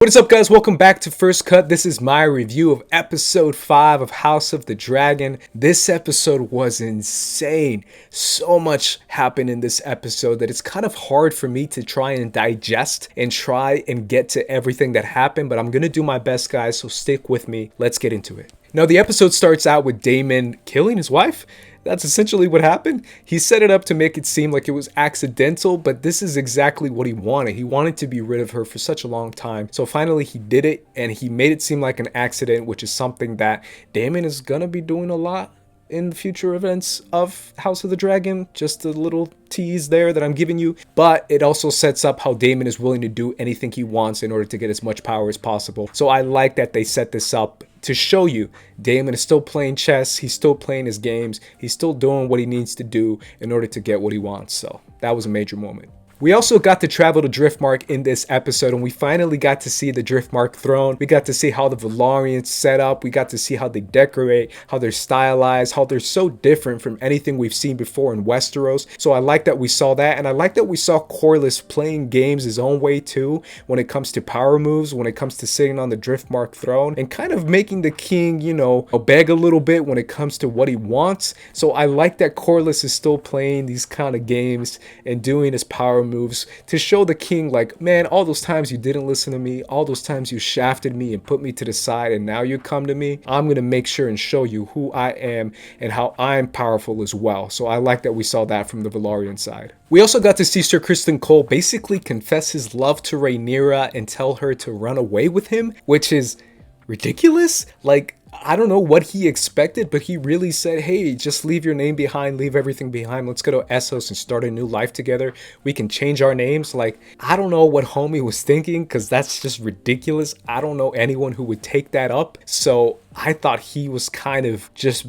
What is up, guys? Welcome back to First Cut. This is my review of episode 5 of House of the Dragon. This episode was insane. So much happened in this episode that it's kind of hard for me to try and digest and try and get to everything that happened, but I'm gonna do my best, guys, so stick with me. Let's get into it. Now, the episode starts out with Daemon killing his wife. That's essentially what happened. He set it up to make it seem like it was accidental, but this is exactly what he wanted. He wanted to be rid of her for such a long time. So finally he did it, and he made it seem like an accident, which is something that Daemon is gonna be doing a lot in the future events of House of the Dragon. Just a little tease there that I'm giving you, but it also sets up how Daemon is willing to do anything he wants in order to get as much power as possible. So I like that they set this up to show you Daemon is still playing chess, he's still playing his games, he's still doing what he needs to do in order to get what he wants. So that was a major moment. We also got to travel to Driftmark in this episode, and we finally got to see the Driftmark throne. We got to see how the Velaryons set up. We got to see how they decorate, how they're stylized, how they're so different from anything we've seen before in Westeros. So I like that we saw that, and I like that we saw Corlys playing games his own way too when it comes to power moves, when it comes to sitting on the Driftmark throne, and kind of making the king, you know, beg a little bit when it comes to what he wants. So I like that Corlys is still playing these kind of games and doing his power moves to show the king, like, man, all those times you didn't listen to me, all those times you shafted me and put me to the side, and now you come to me, I'm gonna make sure and show you who I am and how I'm powerful as well. So I like that we saw that from the Velaryon side. We also got to see Sir Criston Cole basically confess his love to Rhaenyra and tell her to run away with him, which is ridiculous. Like, I don't know what he expected, but he really said, hey, just leave your name behind, leave everything behind. Let's go to Essos and start a new life together. We can change our names. Like, I don't know what homie was thinking, because that's just ridiculous. I don't know anyone who would take that up. So I thought he was kind of just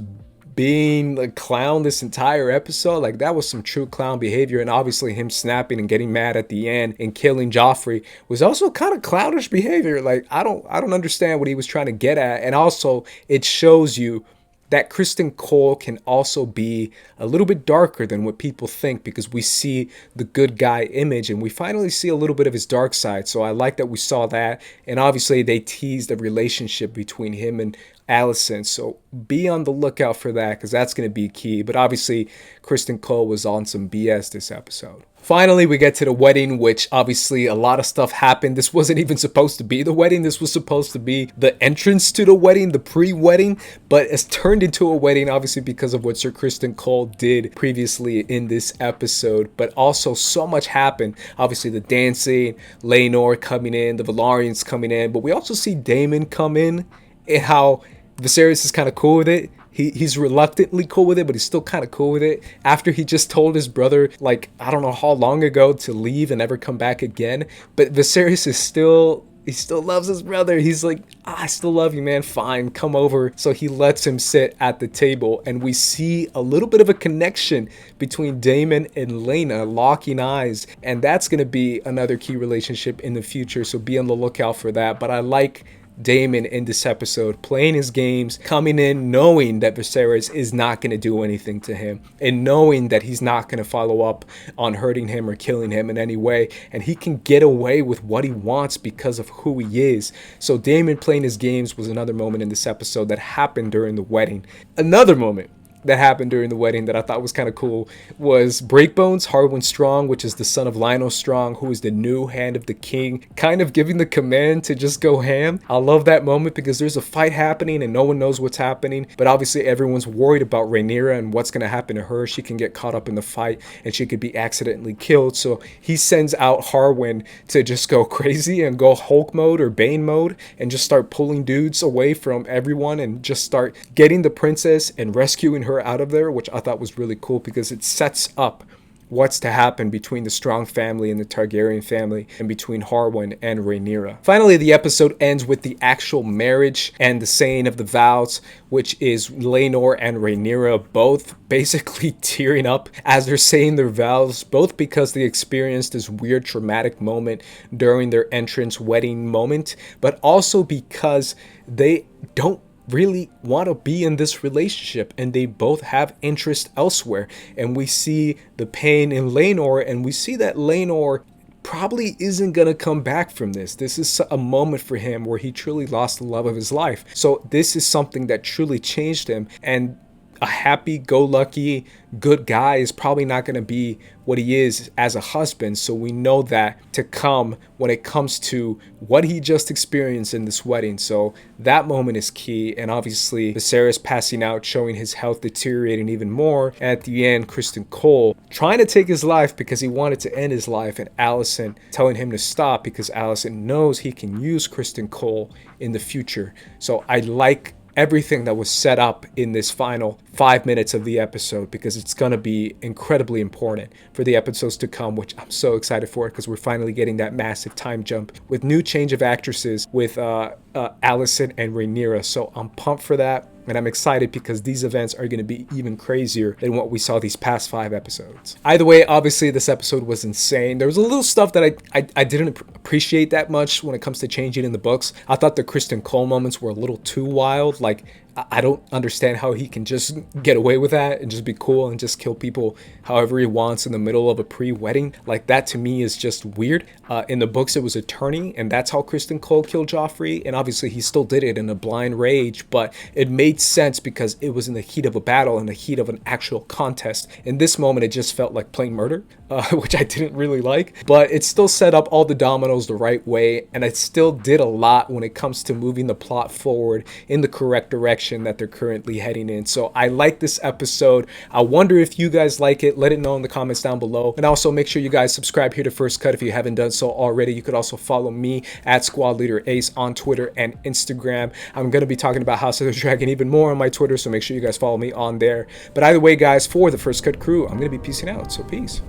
being a clown this entire episode. Like, that was some true clown behavior, and obviously him snapping and getting mad at the end and killing Joffrey was also kind of clownish behavior. Like, I don't understand what he was trying to get at. And also it shows you that Criston Cole can also be a little bit darker than what people think, because we see the good guy image and we finally see a little bit of his dark side. So I like that we saw that, and obviously they teased the relationship between him and Alicent, so be on the lookout for that, because that's going to be key. But obviously Criston Cole was on some BS this episode. Finally, we get to the wedding, which obviously a lot of stuff happened. This wasn't even supposed to be the wedding. This was supposed to be the entrance to the wedding, the pre-wedding, but it's turned into a wedding, obviously because of what Sir Criston Cole did previously in this episode. But also so much happened. Obviously the dancing, Leanor coming in, the Velaryons coming in, but we also see Daemon come in, and how Viserys is kind of cool with it. He's reluctantly cool with it, but he's still kind of cool with it. After he just told his brother, like, I don't know how long ago, to leave and never come back again. But Viserys is still, he still loves his brother. He's like, I still love you, man. Fine, come over. So he lets him sit at the table, and we see a little bit of a connection between Daemon and Laena locking eyes. And that's going to be another key relationship in the future. So be on the lookout for that. But I like Daemon in this episode playing his games, coming in knowing that Viserys is not going to do anything to him, and knowing that he's not going to follow up on hurting him or killing him in any way, and he can get away with what he wants because of who he is. So Daemon playing his games was another moment in this episode that happened during the wedding. Another moment that happened during the wedding that I thought was kind of cool was Breakbones, Harwin Strong, which is the son of Lionel Strong, who is the new hand of the king, kind of giving the command to just go ham. I love that moment because there's a fight happening and no one knows what's happening, but obviously everyone's worried about Rhaenyra and what's going to happen to her. She can get caught up in the fight and she could be accidentally killed. So he sends out Harwin to just go crazy and go Hulk mode or Bane mode and just start pulling dudes away from everyone and just start getting the princess and rescuing her out of there, which I thought was really cool because it sets up what's to happen between the Strong family and the Targaryen family, and between Harwin and Rhaenyra. Finally, the episode ends with the actual marriage and the saying of the vows, which is Leanor and Rhaenyra both basically tearing up as they're saying their vows, both because they experienced this weird traumatic moment during their entrance wedding moment, but also because they don't really want to be in this relationship and they both have interest elsewhere. And we see the pain in Leanor, and we see that Leanor probably isn't gonna come back from this. This is a moment for him where he truly lost the love of his life. So this is something that truly changed him, and a happy-go-lucky good guy is probably not going to be what he is as a husband. So we know that to come when it comes to what he just experienced in this wedding. So that moment is key. And obviously Viserys passing out, showing his health deteriorating even more. And at the end, Criston Cole trying to take his life because he wanted to end his life, and Alicent telling him to stop because Alicent knows he can use Criston Cole in the future. So I like everything that was set up in this final 5 minutes of the episode, because it's going to be incredibly important for the episodes to come, which I'm so excited for, because we're finally getting that massive time jump with new change of actresses with Alicent and Rhaenyra. So I'm pumped for that. And I'm excited because these events are going to be even crazier than what we saw these past 5 episodes. Either way, obviously this episode was insane. There was a little stuff that I didn't appreciate that much when it comes to changing in the books. I thought the Criston Cole moments were a little too wild. Like, I don't understand how he can just get away with that and just be cool and just kill people however he wants in the middle of a pre-wedding. Like, that to me is just weird. In the books, it was a tourney, and that's how Criston Cole killed Joffrey. And obviously, he still did it in a blind rage, but it made sense because it was in the heat of a battle, in the heat of an actual contest. In this moment, it just felt like plain murder, which I didn't really like. But it still set up all the dominoes the right way, and it still did a lot when it comes to moving the plot forward in the correct direction that they're currently heading in. So I like this episode. I wonder if you guys like it. Let it know in the comments down below. And also make sure you guys subscribe here to First Cut if you haven't done so already. You could also follow me at Squad Leader Ace on Twitter and Instagram. I'm going to be talking about House of the Dragon even more on my Twitter, so make sure you guys follow me on there. But either way, guys, for the First Cut crew, I'm going to be peacing out. So peace.